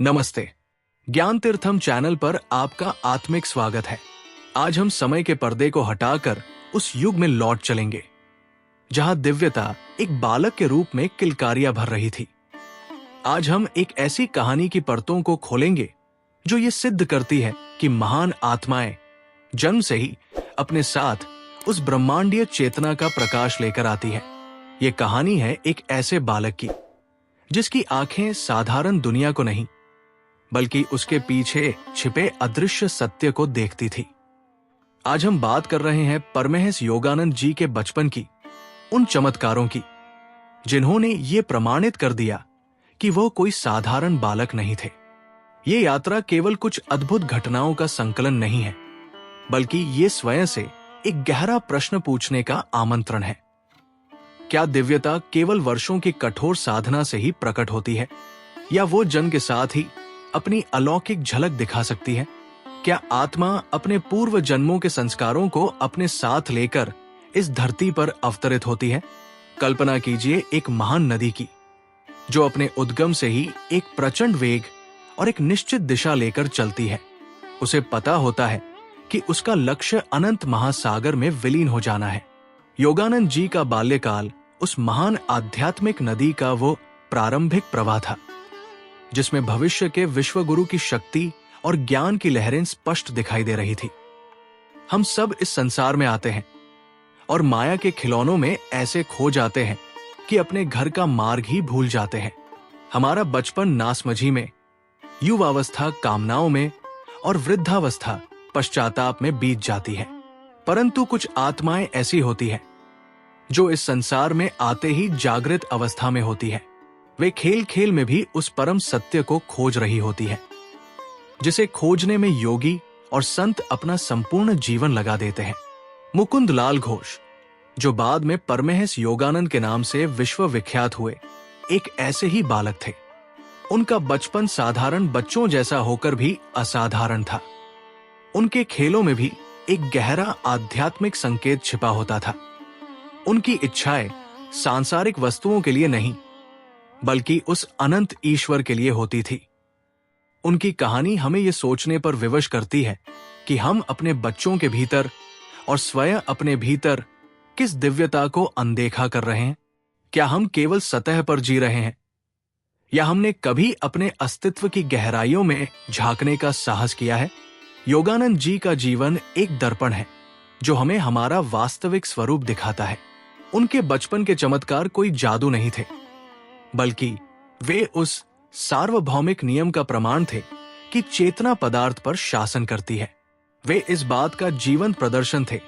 नमस्ते। ज्ञान तीर्थम चैनल पर आपका आत्मिक स्वागत है। आज हम समय के पर्दे को हटाकर उस युग में लौट चलेंगे जहां दिव्यता एक बालक के रूप में किलकारियां भर रही थी। आज हम एक ऐसी कहानी की परतों को खोलेंगे जो ये सिद्ध करती है कि महान आत्माएं जन्म से ही अपने साथ उस ब्रह्मांडीय चेतना का प्रकाश लेकर आती है। ये कहानी है एक ऐसे बालक की जिसकी आंखें साधारण दुनिया को नहीं बल्कि उसके पीछे छिपे अदृश्य सत्य को देखती थी। आज हम बात कर रहे हैं परमहंस योगानंद जी के बचपन की, उन चमत्कारों की जिन्होंने ये प्रमाणित कर दिया कि वो कोई साधारण बालक नहीं थे। ये यात्रा केवल कुछ अद्भुत घटनाओं का संकलन नहीं है, बल्कि ये स्वयं से एक गहरा प्रश्न पूछने का आमंत्रण है। क्या दिव्यता केवल वर्षों की कठोर साधना से ही प्रकट होती है, या वो जन्म के साथ ही अपनी अलौकिक झलक दिखा सकती है? क्या आत्मा अपने पूर्व जन्मों के संस्कारों को अपने साथ लेकर इस धरती पर अवतरित होती है? कल्पना कीजिए एक महान नदी की, जो अपने उद्गम से ही एक प्रचंड वेग और एक निश्चित दिशा लेकर चलती है। उसे पता होता है कि उसका लक्ष्य अनंत महासागर में विलीन हो जाना है। योगानंद जी का बाल्यकाल उस महान आध्यात्मिक नदी का वो प्रारंभिक प्रवाह था, जिसमें भविष्य के विश्वगुरु की शक्ति और ज्ञान की लहरें स्पष्ट दिखाई दे रही थी। हम सब इस संसार में आते हैं और माया के खिलौनों में ऐसे खो जाते हैं कि अपने घर का मार्ग ही भूल जाते हैं। हमारा बचपन नासमझी में, युवावस्था कामनाओं में और वृद्धावस्था पश्चाताप में बीत जाती है। परंतु कुछ आत्माएं ऐसी होती हैं जो इस संसार में आते ही जागृत अवस्था में होती है। वे खेल खेल में भी उस परम सत्य को खोज रही होती है, जिसे खोजने में योगी और संत अपना संपूर्ण जीवन लगा देते हैं। मुकुंद लाल घोष, जो बाद में परमहंस योगानंद के नाम से विश्व विख्यात हुए, एक ऐसे ही बालक थे। उनका बचपन साधारण बच्चों जैसा होकर भी असाधारण था। उनके खेलों में भी एक गहरा आध्यात्मिक संकेत छिपा होता था। उनकी इच्छाएं सांसारिक वस्तुओं के लिए नहीं बल्कि उस अनंत ईश्वर के लिए होती थी। उनकी कहानी हमें यह सोचने पर विवश करती है कि हम अपने बच्चों के भीतर और स्वयं अपने भीतर किस दिव्यता को अनदेखा कर रहे हैं। क्या हम केवल सतह पर जी रहे हैं, या हमने कभी अपने अस्तित्व की गहराइयों में झांकने का साहस किया है? योगानंद जी का जीवन एक दर्पण है जो हमें हमारा वास्तविक स्वरूप दिखाता है। उनके बचपन के चमत्कार कोई जादू नहीं थे, बल्कि वे उस सार्वभौमिक नियम का प्रमाण थे कि चेतना पदार्थ पर शासन करती है। वे इस बात का जीवंत प्रदर्शन थे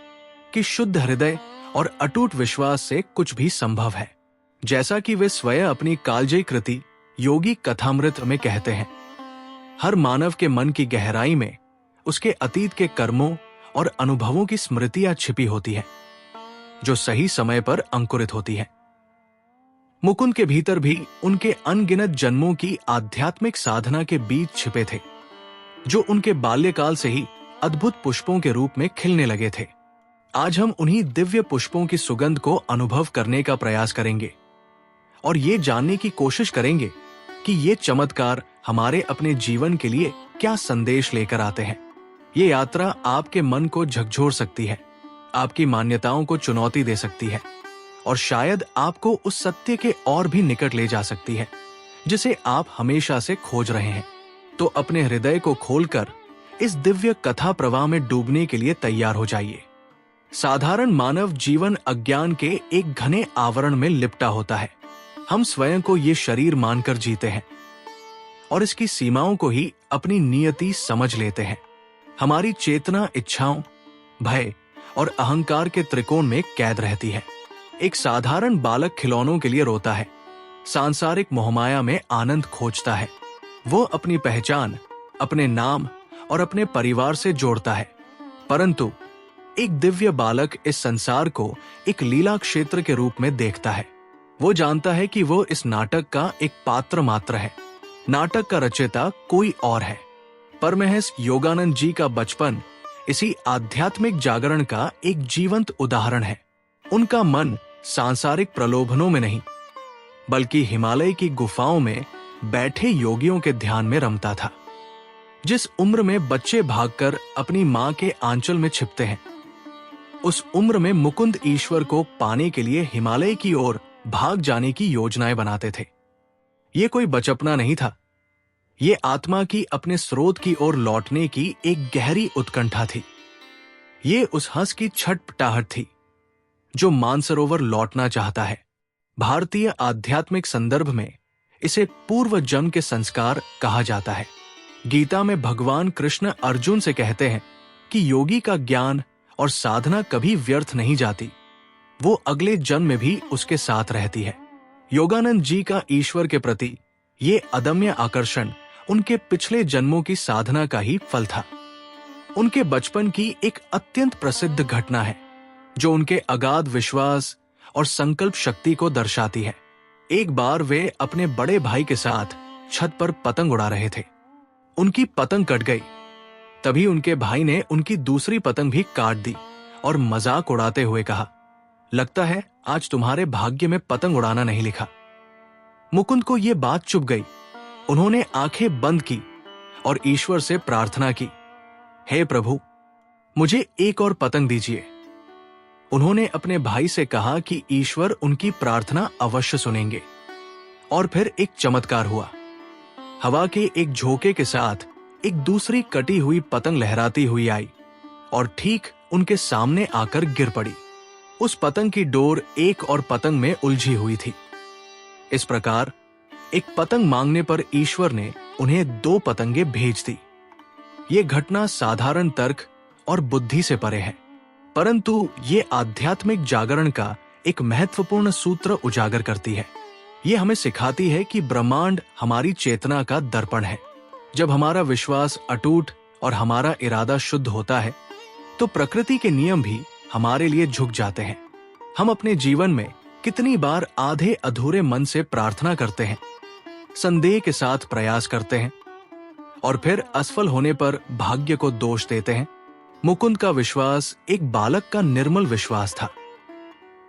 कि शुद्ध हृदय और अटूट विश्वास से कुछ भी संभव है। जैसा कि वे स्वयं अपनी कालजयी कृति योगी कथामृत में कहते हैं, हर मानव के मन की गहराई में उसके अतीत के कर्मों और अनुभवों की स्मृतियां छिपी होती है, जो सही समय पर अंकुरित होती है। मुकुंद के भीतर भी उनके अनगिनत जन्मों की आध्यात्मिक साधना के बीज छिपे थे, जो उनके बाल्यकाल से ही अद्भुत पुष्पों के रूप में खिलने लगे थे। आज हम उन्हीं दिव्य पुष्पों की सुगंध को अनुभव करने का प्रयास करेंगे और ये जानने की कोशिश करेंगे कि ये चमत्कार हमारे अपने जीवन के लिए क्या संदेश लेकर आते हैं। ये यात्रा आपके मन को झकझोर सकती है, आपकी मान्यताओं को चुनौती दे सकती है और शायद आपको उस सत्य के और भी निकट ले जा सकती है जिसे आप हमेशा से खोज रहे हैं। तो अपने हृदय को खोलकर इस दिव्य कथा प्रवाह में डूबने के लिए तैयार हो जाइए। साधारण मानव जीवन अज्ञान के एक घने आवरण में लिपटा होता है। हम स्वयं को ये शरीर मानकर जीते हैं और इसकी सीमाओं को ही अपनी नियति समझ लेते हैं। हमारी चेतना इच्छाओं, भय और अहंकार के त्रिकोण में कैद रहती है। एक साधारण बालक खिलौनों के लिए रोता है, सांसारिक मोहमाया में आनंद खोजता है। वो अपनी पहचान अपने नाम और अपने परिवार से जोड़ता है। परंतु एक दिव्य बालक इस संसार को एक लीला क्षेत्र के रूप में देखता है। वो जानता है कि वो इस नाटक का एक पात्र मात्र है। नाटक का रचयिता कोई और है। परमहंस योगानंद जी का बचपन इसी आध्यात्मिक जागरण का एक जीवंत उदाहरण है। उनका मन सांसारिक प्रलोभनों में नहीं बल्कि हिमालय की गुफाओं में बैठे योगियों के ध्यान में रमता था। जिस उम्र में बच्चे भागकर अपनी मां के आंचल में छिपते हैं, उस उम्र में मुकुंद ईश्वर को पाने के लिए हिमालय की ओर भाग जाने की योजनाएं बनाते थे। ये कोई बचपना नहीं था, ये आत्मा की अपने स्रोत की ओर लौटने की एक गहरी उत्कंठा थी। ये उस हंस की छटपटाहट थी जो मानसरोवर लौटना चाहता है। भारतीय आध्यात्मिक संदर्भ में इसे पूर्व जन्म के संस्कार कहा जाता है। गीता में भगवान कृष्ण अर्जुन से कहते हैं कि योगी का ज्ञान और साधना कभी व्यर्थ नहीं जाती, वो अगले जन्म में भी उसके साथ रहती है। योगानंद जी का ईश्वर के प्रति ये अदम्य आकर्षण उनके पिछले जन्मों की साधना का ही फल था। उनके बचपन की एक अत्यंत प्रसिद्ध घटना है जो उनके अगाध विश्वास और संकल्प शक्ति को दर्शाती है। एक बार वे अपने बड़े भाई के साथ छत पर पतंग उड़ा रहे थे। उनकी पतंग कट गई। तभी उनके भाई ने उनकी दूसरी पतंग भी काट दी और मजाक उड़ाते हुए कहा, लगता है आज तुम्हारे भाग्य में पतंग उड़ाना नहीं लिखा। मुकुंद को यह बात चुभ गई। उन्होंने आंखें बंद की और ईश्वर से प्रार्थना की, हे प्रभु, मुझे एक और पतंग दीजिए। उन्होंने अपने भाई से कहा कि ईश्वर उनकी प्रार्थना अवश्य सुनेंगे। और फिर एक चमत्कार हुआ। हवा के एक झोंके के साथ एक दूसरी कटी हुई पतंग लहराती हुई आई और ठीक उनके सामने आकर गिर पड़ी। उस पतंग की डोर एक और पतंग में उलझी हुई थी। इस प्रकार एक पतंग मांगने पर ईश्वर ने उन्हें 2 पतंगे भेज दी। ये घटना साधारण तर्क और बुद्धि से परे है, परंतु ये आध्यात्मिक जागरण का एक महत्वपूर्ण सूत्र उजागर करती है। ये हमें सिखाती है कि ब्रह्मांड हमारी चेतना का दर्पण है। जब हमारा विश्वास अटूट और हमारा इरादा शुद्ध होता है तो प्रकृति के नियम भी हमारे लिए झुक जाते हैं। हम अपने जीवन में कितनी बार आधे अधूरे मन से प्रार्थना करते हैं, संदेह के साथ प्रयास करते हैं और फिर असफल होने पर भाग्य को दोष देते हैं। मुकुंद का विश्वास एक बालक का निर्मल विश्वास था,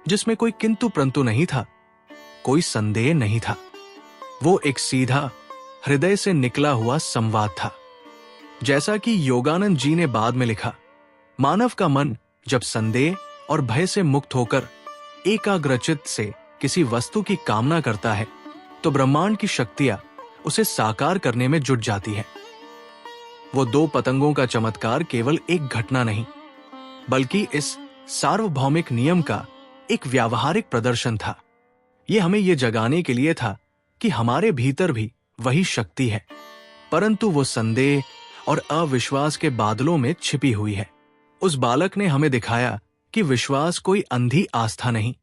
जिसमें कोई किंतु परंतु नहीं था, कोई संदेह नहीं था। वो एक सीधा हृदय से निकला हुआ संवाद था। जैसा कि योगानंद जी ने बाद में लिखा, मानव का मन जब संदेह और भय से मुक्त होकर एकाग्रचित्त से किसी वस्तु की कामना करता है तो ब्रह्मांड की शक्तियां उसे साकार करने में जुट जाती हैं। वो 2 पतंगों का चमत्कार केवल एक घटना नहीं, बल्कि इस सार्वभौमिक नियम का एक व्यावहारिक प्रदर्शन था। ये हमें ये जगाने के लिए था कि हमारे भीतर भी वही शक्ति है, परंतु वो संदेह और अविश्वास के बादलों में छिपी हुई है। उस बालक ने हमें दिखाया कि विश्वास कोई अंधी आस्था नहीं,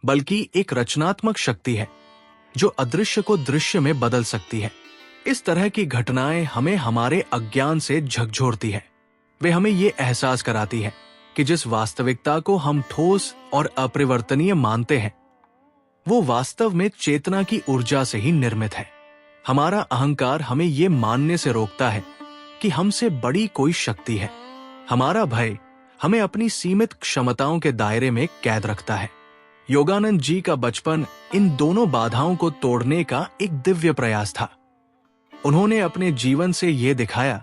बल्कि एक रचनात्मक शक्ति है जो अदृश्य को दृश्य में बदल सकती है। इस तरह की घटनाएं हमें हमारे अज्ञान से झकझोरती है। वे हमें ये एहसास कराती है कि जिस वास्तविकता को हम ठोस और अपरिवर्तनीय मानते हैं, वो वास्तव में चेतना की ऊर्जा से ही निर्मित है। हमारा अहंकार हमें ये मानने से रोकता है कि हमसे बड़ी कोई शक्ति है। हमारा भय हमें अपनी सीमित क्षमताओं के दायरे में कैद रखता है। योगानंद जी का बचपन इन दोनों बाधाओं को तोड़ने का एक दिव्य प्रयास था। उन्होंने अपने जीवन से यह दिखाया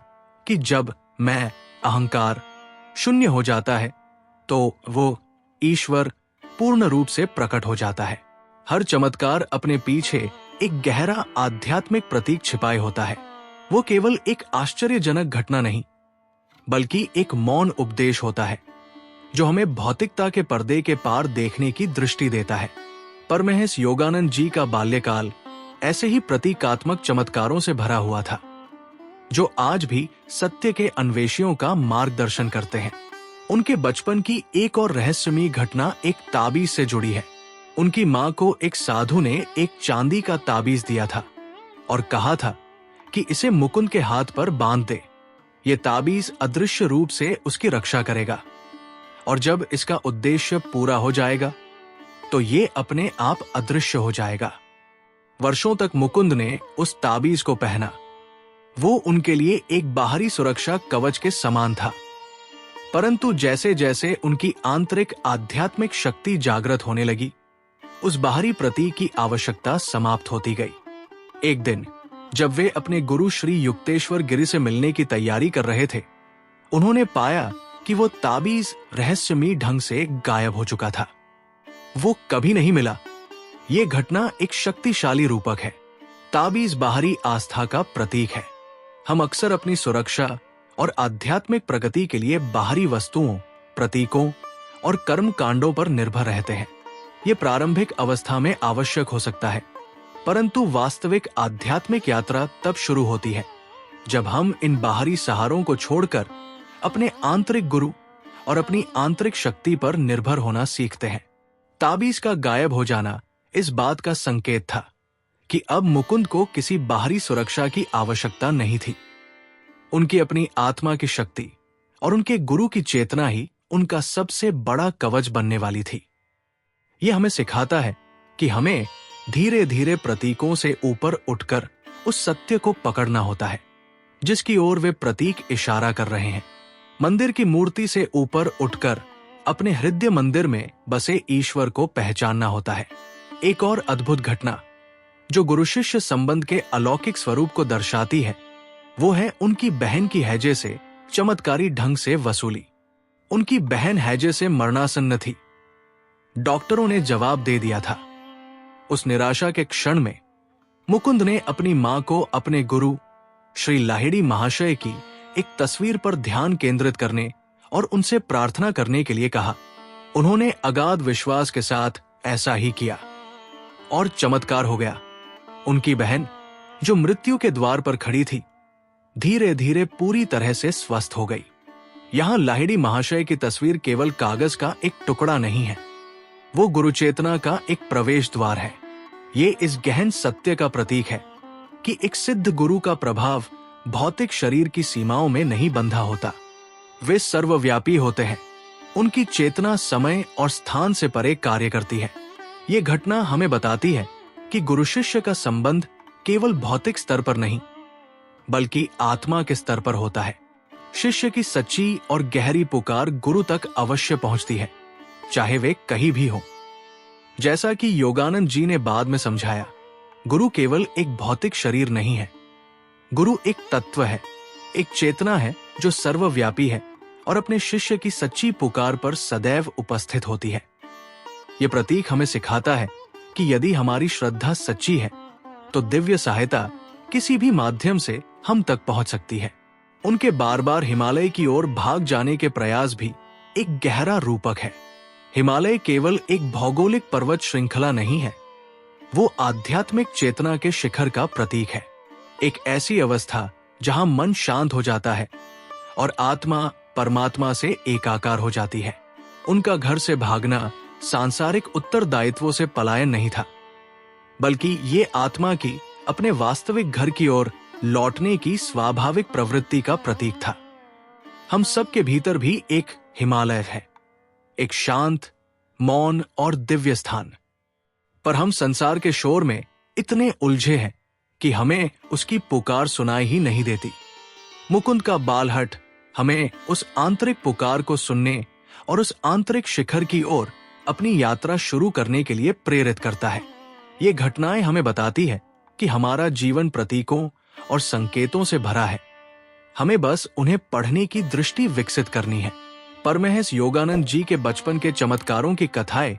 कि जब मैं अहंकार शून्य हो जाता है तो वो ईश्वर पूर्ण रूप से प्रकट हो जाता है। हर चमत्कार अपने पीछे एक गहरा आध्यात्मिक प्रतीक छिपाए होता है। वो केवल एक आश्चर्यजनक घटना नहीं, बल्कि एक मौन उपदेश होता है जो हमें भौतिकता के पर्दे के पार देखने की दृष्टि देता है। परमहंस योगानंद जी का बाल्यकाल ऐसे ही प्रतीकात्मक चमत्कारों से भरा हुआ था, जो आज भी सत्य के अन्वेषियों का मार्गदर्शन करते हैं। उनके बचपन की एक और रहस्यमयी घटना एक ताबीज से जुड़ी है। उनकी मां को एक साधु ने एक चांदी का ताबीज दिया था और कहा था कि इसे मुकुंद के हाथ पर बांध दे। ये ताबीज अदृश्य रूप से उसकी रक्षा करेगा और जब इसका उद्देश्य पूरा हो जाएगा तो ये अपने आप अदृश्य हो जाएगा। वर्षों तक मुकुंद ने उस ताबीज को पहना। वो उनके लिए एक बाहरी सुरक्षा कवच के समान था, परंतु जैसे जैसे उनकी आंतरिक आध्यात्मिक शक्ति जागृत होने लगी, उस बाहरी प्रतीक की आवश्यकता समाप्त होती गई। एक दिन जब वे अपने गुरु श्री युक्तेश्वर गिरि से मिलने की तैयारी कर रहे थे, उन्होंने पाया कि वो ताबीज रहस्यमयी ढंग से गायब हो चुका था। वो कभी नहीं मिला। ये घटना एक शक्तिशाली रूपक है। ताबीज बाहरी आस्था का प्रतीक है। हम अक्सर अपनी सुरक्षा और आध्यात्मिक प्रगति के लिए बाहरी वस्तुओं, प्रतीकों और कर्म कांडों पर निर्भर रहते हैं। ये प्रारंभिक अवस्था में आवश्यक हो सकता है, परंतु वास्तविक आध्यात्मिक यात्रा तब शुरू होती है जब हम इन बाहरी सहारों को छोड़कर अपने आंतरिक गुरु और अपनी आंतरिक शक्ति पर निर्भर होना सीखते हैं। ताबीज का गायब हो जाना इस बात का संकेत था कि अब मुकुंद को किसी बाहरी सुरक्षा की आवश्यकता नहीं थी। उनकी अपनी आत्मा की शक्ति और उनके गुरु की चेतना ही उनका सबसे बड़ा कवच बनने वाली थी। यह हमें सिखाता है कि हमें धीरे धीरे प्रतीकों से ऊपर उठकर उस सत्य को पकड़ना होता है जिसकी ओर वे प्रतीक इशारा कर रहे हैं। मंदिर की मूर्ति से ऊपर उठकर अपने हृदय मंदिर में बसे ईश्वर को पहचानना होता है। एक और अद्भुत घटना जो गुरु शिष्य संबंध के अलौकिक स्वरूप को दर्शाती है, वो है उनकी बहन की हैजे से चमत्कारी ढंग से वसूली। उनकी बहन हैजे से मरणासन्न थी। डॉक्टरों ने जवाब दे दिया था। उस निराशा के क्षण में मुकुंद ने अपनी मां को अपने गुरु श्री लाहिड़ी महाशय की एक तस्वीर पर ध्यान केंद्रित करने और उनसे प्रार्थना करने के लिए कहा। उन्होंने अगाध विश्वास के साथ ऐसा ही किया और चमत्कार हो गया। उनकी बहन, जो मृत्यु के द्वार पर खड़ी थी, धीरे धीरे पूरी तरह से स्वस्थ हो गई। यहां लाहिड़ी महाशय की तस्वीर केवल कागज का एक टुकड़ा नहीं है, वो गुरुचेतना का एक प्रवेश द्वार है। ये इस गहन सत्य का प्रतीक है कि एक सिद्ध गुरु का प्रभाव भौतिक शरीर की सीमाओं में नहीं बंधा होता। वे सर्वव्यापी होते हैं। उनकी चेतना समय और स्थान से परे कार्य करती है। ये घटना हमें बताती है कि गुरु शिष्य का संबंध केवल भौतिक स्तर पर नहीं, बल्कि आत्मा के स्तर पर होता है। शिष्य की सच्ची और गहरी पुकार गुरु तक अवश्य पहुंचती है, चाहे वे कहीं भी हो। जैसा कि योगानंद जी ने बाद में समझाया, गुरु केवल एक भौतिक शरीर नहीं है। गुरु एक तत्व है, एक चेतना है जो सर्वव्यापी है और अपने शिष्य की सच्ची पुकार पर सदैव उपस्थित होती है। ये प्रतीक हमें सिखाता है कि यदि हमारी श्रद्धा सच्ची है तो दिव्य सहायता किसी भी माध्यम से हम तक पहुंच सकती है। उनके बार बार हिमालय की ओर भाग जाने के प्रयास भी एक गहरा रूपक है। हिमालय केवल एक भौगोलिक पर्वत श्रृंखला नहीं है, वो आध्यात्मिक चेतना के शिखर का प्रतीक है। एक ऐसी अवस्था जहां मन शांत हो जाता है और आत्मा परमात्मा से एकाकार हो जाती है। उनका घर से भागना सांसारिक उत्तरदायित्वों से पलायन नहीं था, बल्कि ये आत्मा की अपने वास्तविक घर की ओर लौटने की स्वाभाविक प्रवृत्ति का प्रतीक था। हम सबके भीतर भी एक हिमालय है, एक शांत, मौन और दिव्य स्थान। पर हम संसार के शोर में इतने उलझे हैं कि हमें उसकी पुकार सुनाई ही नहीं देती। मुकुंद का बालहट हमें उस आंतरिक पुकार को सुनने और उस आंतरिक शिखर की ओर अपनी यात्रा शुरू करने के लिए प्रेरित करता है। ये घटनाएं हमें बताती है कि हमारा जीवन प्रतीकों और संकेतों से भरा है। हमें बस उन्हें पढ़ने की दृष्टि विकसित करनी है। परमहंस योगानंद जी के बचपन के चमत्कारों की कथाएं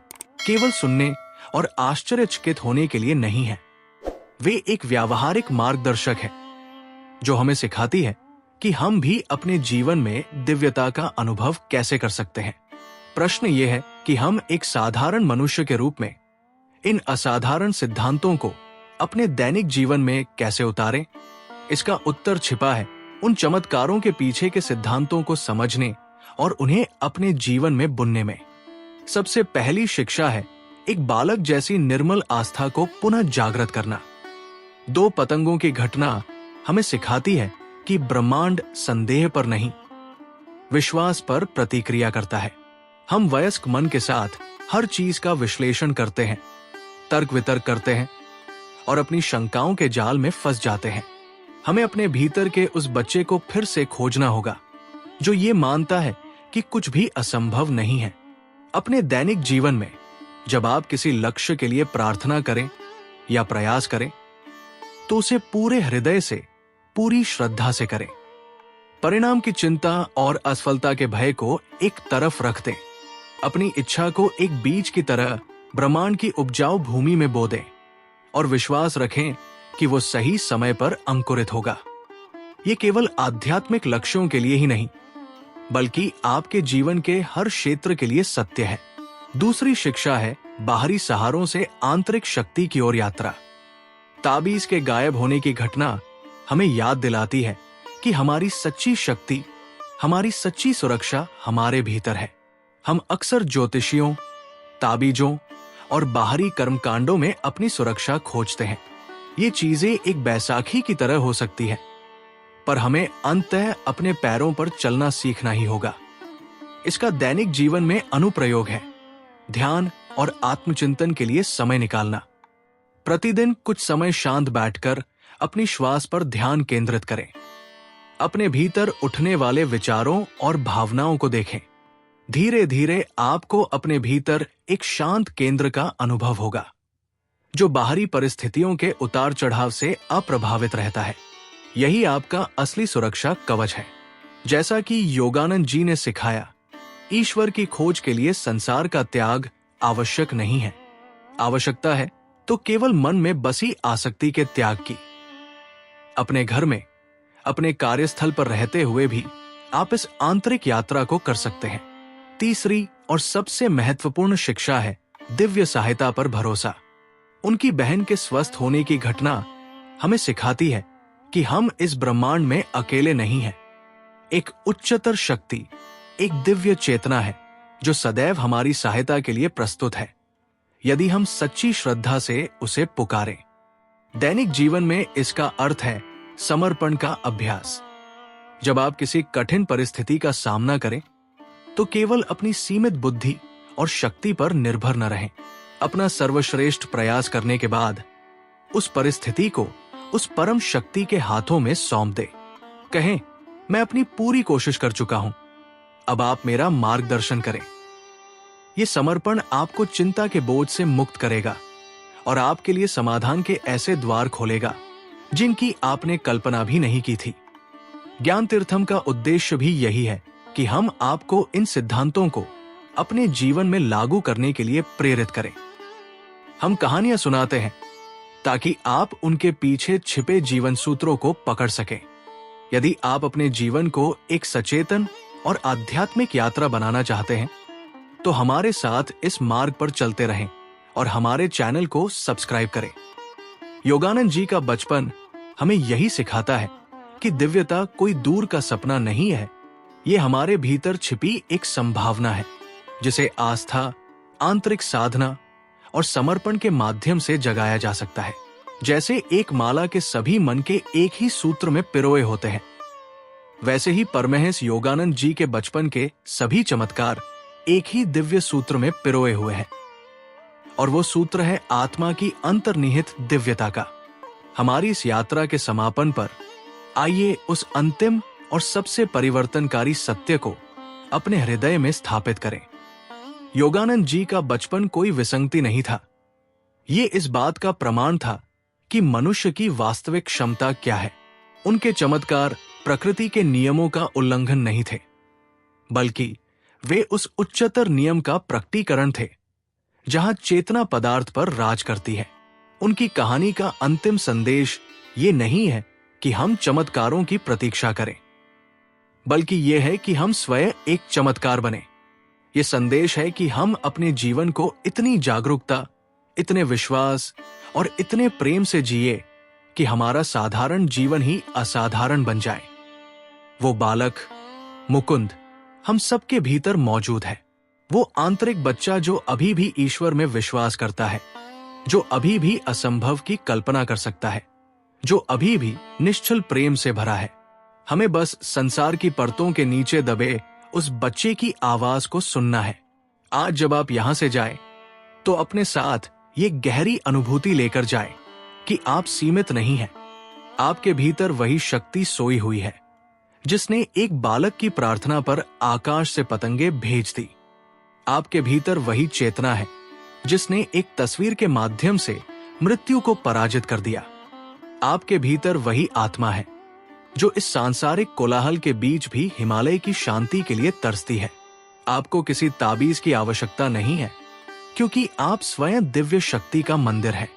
केवल सुनने और आश्चर्यचकित होने के लिए नहीं है। वे एक व्यावहारिक मार्गदर्शक है जो हमें सिखाती है कि हम भी अपने जीवन में दिव्यता का अनुभव कैसे कर सकते हैं। प्रश्न यह है कि हम एक साधारण मनुष्य के रूप में इन असाधारण सिद्धांतों को अपने दैनिक जीवन में कैसे उतारें। इसका उत्तर छिपा है उन चमत्कारों के पीछे के सिद्धांतों को समझने और उन्हें अपने जीवन में बुनने में। सबसे पहली शिक्षा है एक बालक जैसी निर्मल आस्था को पुनः जागृत करना। दो पतंगों की घटना हमें सिखाती है कि ब्रह्मांड संदेह पर नहीं, विश्वास पर प्रतिक्रिया करता है। हम वयस्क मन के साथ हर चीज का विश्लेषण करते हैं, तर्क वितर्क करते हैं और अपनी शंकाओं के जाल में फंस जाते हैं। हमें अपने भीतर के उस बच्चे को फिर से खोजना होगा जो ये मानता है कि कुछ भी असंभव नहीं है। अपने दैनिक जीवन में जब आप किसी लक्ष्य के लिए प्रार्थना करें या प्रयास करें, तो उसे पूरे हृदय से, पूरी श्रद्धा से करें। परिणाम की चिंता और असफलता के भय को एक तरफ रख दें। अपनी इच्छा को एक बीज की तरह ब्रह्मांड की उपजाऊ भूमि में बो दें और विश्वास रखें कि वो सही समय पर अंकुरित होगा। ये केवल आध्यात्मिक लक्ष्यों के लिए ही नहीं, बल्कि आपके जीवन के हर क्षेत्र के लिए सत्य है। दूसरी शिक्षा है बाहरी सहारों से आंतरिक शक्ति की ओर यात्रा। ताबीज के गायब होने की घटना हमें याद दिलाती है कि हमारी सच्ची शक्ति, हमारी सच्ची सुरक्षा हमारे भीतर है। हम अक्सर ज्योतिषियों, ताबीजों और बाहरी कर्मकांडों में अपनी सुरक्षा खोजते हैं। ये चीजें एक बैसाखी की तरह हो सकती है, पर हमें अंततः अपने पैरों पर चलना सीखना ही होगा। इसका दैनिक जीवन में अनुप्रयोग है ध्यान और आत्मचिंतन के लिए समय निकालना। प्रतिदिन कुछ समय शांत बैठकर अपनी श्वास पर ध्यान केंद्रित करें। अपने भीतर उठने वाले विचारों और भावनाओं को देखें। धीरे धीरे आपको अपने भीतर एक शांत केंद्र का अनुभव होगा, जो बाहरी परिस्थितियों के उतार चढ़ाव से अप्रभावित रहता है। यही आपका असली सुरक्षा कवच है। जैसा कि योगानंद जी ने सिखाया, ईश्वर की खोज के लिए संसार का त्याग आवश्यक नहीं है। आवश्यकता है तो केवल मन में बसी आसक्ति के त्याग की। अपने घर में, अपने कार्यस्थल पर रहते हुए भी आप इस आंतरिक यात्रा को कर सकते हैं। तीसरी और सबसे महत्वपूर्ण शिक्षा है दिव्य सहायता पर भरोसा। उनकी बहन के स्वस्थ होने की घटना हमें सिखाती है कि हम इस ब्रह्मांड में अकेले नहीं हैं। एक उच्चतर शक्ति, एक दिव्य चेतना है जो सदैव हमारी सहायता के लिए प्रस्तुत है, यदि हम सच्ची श्रद्धा से उसे पुकारें। दैनिक जीवन में इसका अर्थ है समर्पण का अभ्यास। जब आप किसी कठिन परिस्थिति का सामना करें, तो केवल अपनी सीमित बुद्धि और शक्ति पर निर्भर न रहें। अपना सर्वश्रेष्ठ प्रयास करने के बाद उस परिस्थिति को उस परम शक्ति के हाथों में सौंप दे। कहें, मैं अपनी पूरी कोशिश कर चुका हूं, अब आप मेरा मार्गदर्शन करें। यह समर्पण आपको चिंता के बोझ से मुक्त करेगा और आपके लिए समाधान के ऐसे द्वार खोलेगा जिनकी आपने कल्पना भी नहीं की थी। ज्ञान तीर्थम का उद्देश्य भी यही है कि हम आपको इन सिद्धांतों को अपने जीवन में लागू करने के लिए प्रेरित करें। हम कहानियां सुनाते हैं ताकि आप उनके पीछे छिपे जीवन सूत्रों को पकड़ सकें। यदि आप अपने जीवन को एक सचेतन और आध्यात्मिक यात्रा बनाना चाहते हैं, तो हमारे साथ इस मार्ग पर चलते रहें और हमारे चैनल को सब्सक्राइब करें। योगानंद जी का बचपन हमें यही सिखाता है कि दिव्यता कोई दूर का सपना नहीं है, ये हमारे भीतर छिपी एक संभावना है जिसे आस्था, आंतरिक साधना और समर्पण के माध्यम से जगाया जा सकता है। जैसे एक माला के सभी मन के एक ही सूत्र में पिरोए होते हैं, वैसे ही परमहंस योगानंद जी के बचपन के सभी चमत्कार एक ही दिव्य सूत्र में पिरोए हुए हैं, और वो सूत्र है आत्मा की अंतर्निहित दिव्यता का। हमारी इस यात्रा के समापन पर आइए उस अंतिम और सबसे परिवर्तनकारी सत्य को अपने हृदय में स्थापित करें। योगानंद जी का बचपन कोई विसंगति नहीं था। ये इस बात का प्रमाण था कि मनुष्य की वास्तविक क्षमता क्या है। उनके चमत्कार प्रकृति के नियमों का उल्लंघन नहीं थे, बल्कि वे उस उच्चतर नियम का प्रकटीकरण थे जहां चेतना पदार्थ पर राज करती है। उनकी कहानी का अंतिम संदेश ये नहीं है कि हम चमत्कारों की प्रतीक्षा करें, बल्कि यह है कि हम स्वयं एक चमत्कार बने। ये संदेश है कि हम अपने जीवन को इतनी जागरूकता, इतने विश्वास और इतने प्रेम से जिए कि हमारा साधारण जीवन ही असाधारण बन जाए। वो बालक, मुकुंद, हम सबके भीतर मौजूद है। वो आंतरिक बच्चा जो अभी भी ईश्वर में विश्वास करता है, जो अभी भी असंभव की कल्पना कर सकता है, जो अभी भी निश्चल प्रेम से भरा है। हमें बस संसार की परतों के नीचे दबे उस बच्चे की आवाज को सुनना है। आज जब आप यहां से जाएं, तो अपने साथ ये गहरी अनुभूति लेकर जाएं कि आप सीमित नहीं हैं। आपके भीतर वही शक्ति सोई हुई है जिसने एक बालक की प्रार्थना पर आकाश से पतंगे भेज दी। आपके भीतर वही चेतना है जिसने एक तस्वीर के माध्यम से मृत्यु को पराजित कर दिया। आपके भीतर वही आत्मा है जो इस सांसारिक कोलाहल के बीच भी हिमालय की शांति के लिए तरसती है। आपको किसी ताबीज की आवश्यकता नहीं है, क्योंकि आप स्वयं दिव्य शक्ति का मंदिर है।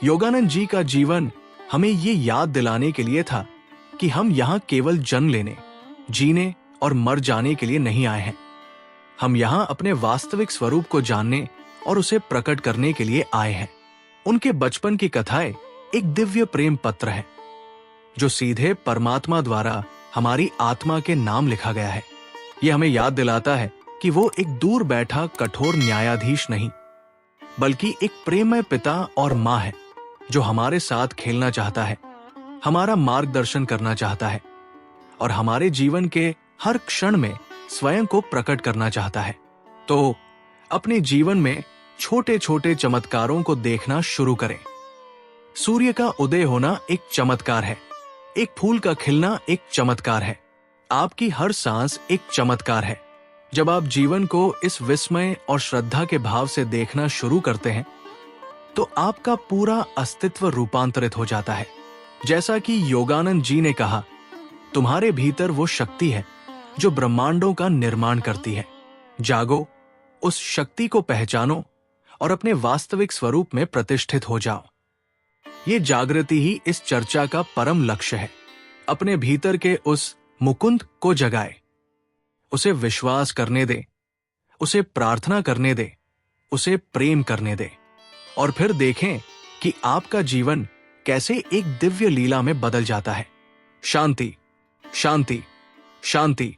योगानंद जी का जीवन हमें ये याद दिलाने के लिए था कि हम यहाँ केवल जन्म लेने, जीने और मर जाने के लिए नहीं आए हैं। हम यहाँ अपने वास्तविक स्वरूप को जानने और उसे प्रकट करने के लिए आए हैं। उनके बचपन की कथाएं एक दिव्य प्रेम पत्र है जो सीधे परमात्मा द्वारा हमारी आत्मा के नाम लिखा गया है। यह हमें याद दिलाता है कि वो एक दूर बैठा कठोर न्यायाधीश नहीं, बल्कि एक प्रेममय पिता और माँ है जो हमारे साथ खेलना चाहता है, हमारा मार्गदर्शन करना चाहता है और हमारे जीवन के हर क्षण में स्वयं को प्रकट करना चाहता है। तो अपने जीवन में छोटे छोटे चमत्कारों को देखना शुरू करें। सूर्य का उदय होना एक चमत्कार है, एक फूल का खिलना एक चमत्कार है, आपकी हर सांस एक चमत्कार है। जब आप जीवन को इस विस्मय और श्रद्धा के भाव से देखना शुरू करते हैं तो आपका पूरा अस्तित्व रूपांतरित हो जाता है। जैसा कि योगानंद जी ने कहा, तुम्हारे भीतर वो शक्ति है जो ब्रह्मांडों का निर्माण करती है। जागो, उस शक्ति को पहचानो और अपने वास्तविक स्वरूप में प्रतिष्ठित हो जाओ। ये जागृति ही इस चर्चा का परम लक्ष्य है। अपने भीतर के उस मुकुंद को जगाए, उसे विश्वास करने दे, उसे प्रार्थना करने दे, उसे प्रेम करने दे और फिर देखें कि आपका जीवन कैसे एक दिव्य लीला में बदल जाता है। शांति, शांति, शांति।